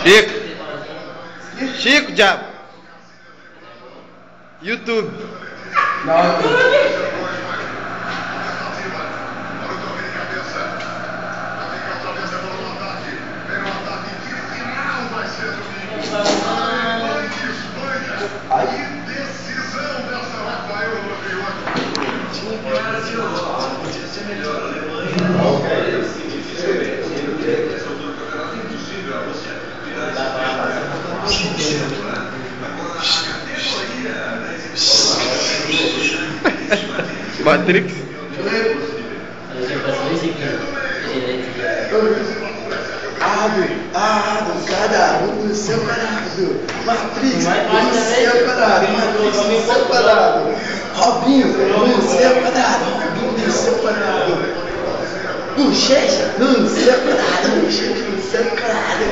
Chico. Chico, diabo. YouTube. Matrix. Caralho, do céu, caralho. Matrix, do céu, caralho. Matrix, do céu, caralho. Robinho, do céu, caralho. Robinho, do céu, caralho. Bochecha, do céu, caralho. Bochecha, do céu, caralho.